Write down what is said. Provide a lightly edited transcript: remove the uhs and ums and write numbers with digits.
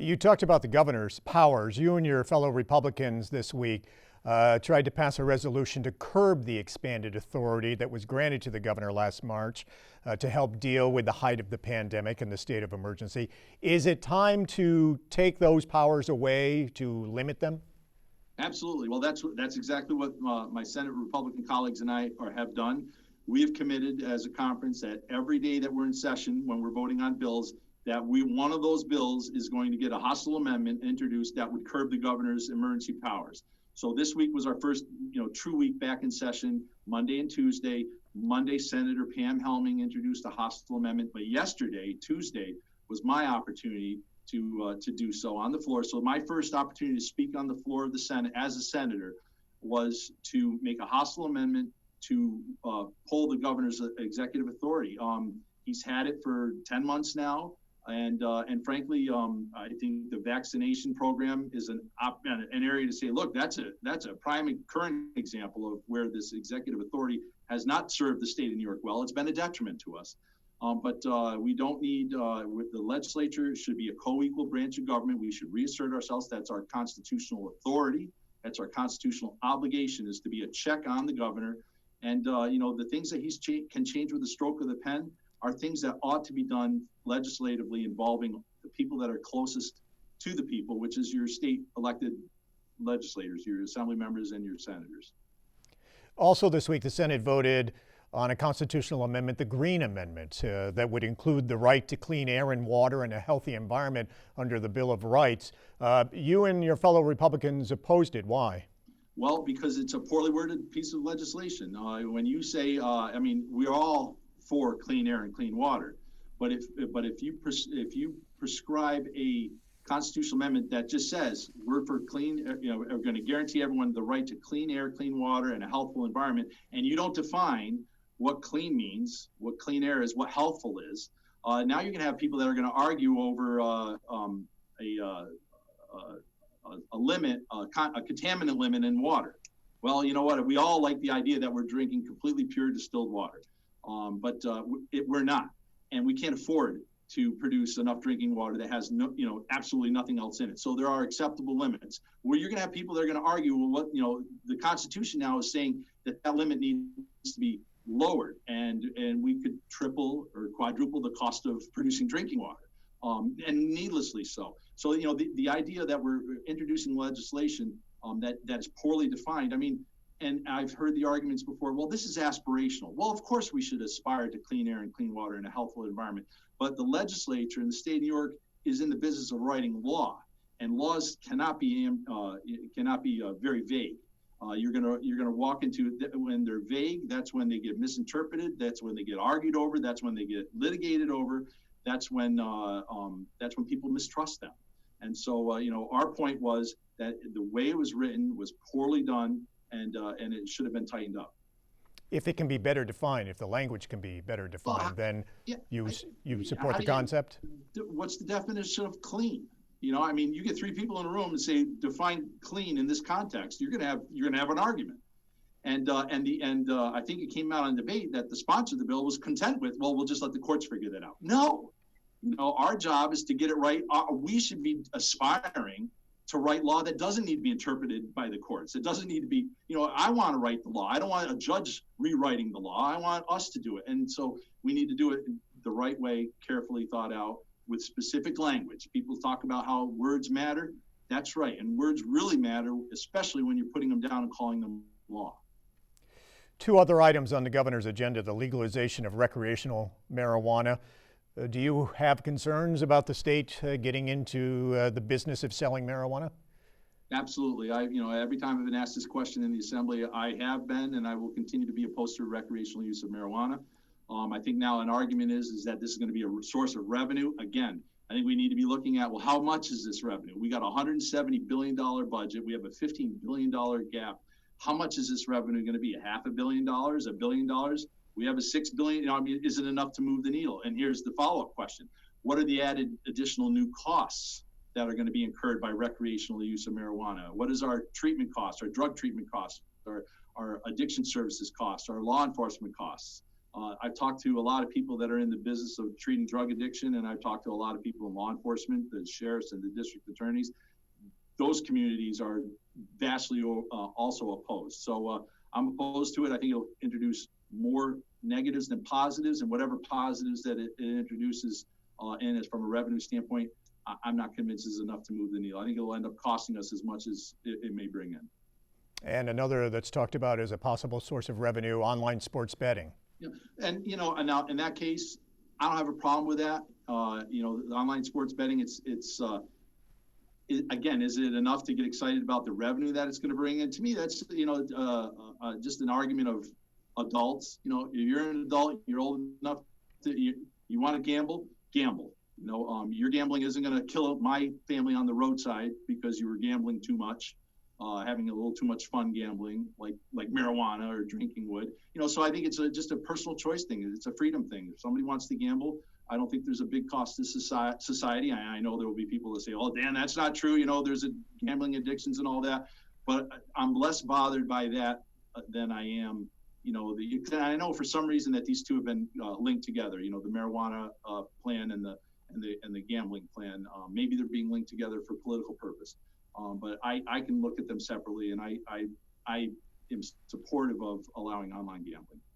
You talked about the governor's powers. You and your fellow Republicans this week tried to pass a resolution to curb the expanded authority that was granted to the governor last March to help deal with the height of the pandemic and the state of emergency. Is it time to take those powers away, to limit them? Absolutely. Well, that's exactly what my Senate Republican colleagues and I have done. We have committed as a conference that every day that we're in session, when we're voting on bills, that one of those bills is going to get a hostile amendment introduced that would curb the governor's emergency powers. So this week was our first, true week back in session, Monday and Tuesday. Monday, Senator Pam Helming introduced a hostile amendment, but yesterday, Tuesday, was my opportunity to do so on the floor. So my first opportunity to speak on the floor of the Senate as a senator was to make a hostile amendment to pull the governor's executive authority. He's had it for 10 months now. And frankly, I think the vaccination program is an area to say, look, that's a prime current example of where this executive authority has not served the state of New York well. It's been a detriment to us. But we don't need, the legislature should be a co-equal branch of government. We should reassert ourselves. That's our constitutional authority. That's our constitutional obligation, is to be a check on the governor. And, the things that can change with the stroke of the pen are things that ought to be done legislatively, involving the people that are closest to the people, which is your state elected legislators, your assembly members and your senators. Also this week, the Senate voted on a constitutional amendment, the Green Amendment, that would include the right to clean air and water and a healthy environment under the Bill of Rights. You and your fellow Republicans opposed it. Why? Well, because it's a poorly worded piece of legislation. When you say, we're all for clean air and clean water, but if you prescribe a constitutional amendment that just says we're for clean, are going to guarantee everyone the right to clean air, clean water, and a healthful environment, and you don't define what clean means, what clean air is, what healthful is, now you're going to have people that are going to argue over a limit, a contaminant limit in water. Well, you know what? We all like the idea that we're drinking completely pure distilled water, but we're not, and we can't afford to produce enough drinking water that has absolutely nothing else in it. So there are acceptable limits where you're going to have people that are going to argue, well, the Constitution now is saying that limit needs to be lowered, and we could triple or quadruple the cost of producing drinking water, and needlessly so. So the idea that we're introducing legislation that is poorly defined. And I've heard the arguments before, well, this is aspirational. Well, of course we should aspire to clean air and clean water and a healthful environment. But the legislature in the state of New York is in the business of writing law, and laws cannot be very vague. You're gonna walk into, when they're vague, that's when they get misinterpreted. That's when they get argued over. That's when they get litigated over. That's when people mistrust them. And so our point was that the way it was written was poorly done, and it should have been tightened up. If it can be better defined, if the language can be better defined, then you support the concept? What's the definition of clean? You get three people in a room and say, define clean in this context, you're gonna have an argument. And I think it came out on debate that the sponsor of the bill was content with, well, we'll just let the courts figure that out. No, our job is to get it right. We should be aspiring to write law that doesn't need to be interpreted by the courts. It doesn't need to be, I want to write the law. I don't want a judge rewriting the law. I want us to do it. And so we need to do it the right way, carefully thought out, with specific language. People talk about how words matter. That's right. And words really matter, especially when you're putting them down and calling them law. Two other items on the governor's agenda: the legalization of recreational marijuana. Do you have concerns about the state getting into the business of selling marijuana? Absolutely. Every time I've been asked this question in the assembly, I have been, and I will continue to be opposed to recreational use of marijuana. I think now an argument is that this is going to be a source of revenue. Again, I think we need to be looking at, well, how much is this revenue? We got a $170 billion budget. We have a $15 billion gap. How much is this revenue going to be? $500 million, $1 billion? We have a $6 billion, is it enough to move the needle? And here's the follow-up question. What are the added additional new costs that are going to be incurred by recreational use of marijuana? What is our treatment costs, our drug treatment costs, our addiction services costs, our law enforcement costs? I've talked to a lot of people that are in the business of treating drug addiction, and I've talked to a lot of people in law enforcement, the sheriffs and the district attorneys. Those communities are vastly also opposed. So I'm opposed to it. I think it'll introduce more negatives than positives, and whatever positives that it introduces in as from a revenue standpoint, I'm not convinced is enough to move the needle. I think it'll end up costing us as much as it may bring in. And another that's talked about as a possible source of revenue, online sports betting. Yeah. And and now in that case, I don't have a problem with that. The online sports betting, again, is it enough to get excited about the revenue that it's going to bring in? To me, that's just an argument of adults. If you're an adult, you're old enough to you want to gamble. Your gambling isn't going to kill my family on the roadside because you were gambling too much, having a little too much fun gambling, like marijuana or drinking would. So I think it's just a personal choice thing. It's a freedom thing. If somebody wants to gamble, I don't think there's a big cost to society. I know there will be people that say, "Oh, Dan, that's not true." There's gambling addictions and all that. But I'm less bothered by that than I am. I know for some reason that these two have been linked together. The marijuana plan and the gambling plan. Maybe they're being linked together for political purpose. But I can look at them separately, and I am supportive of allowing online gambling.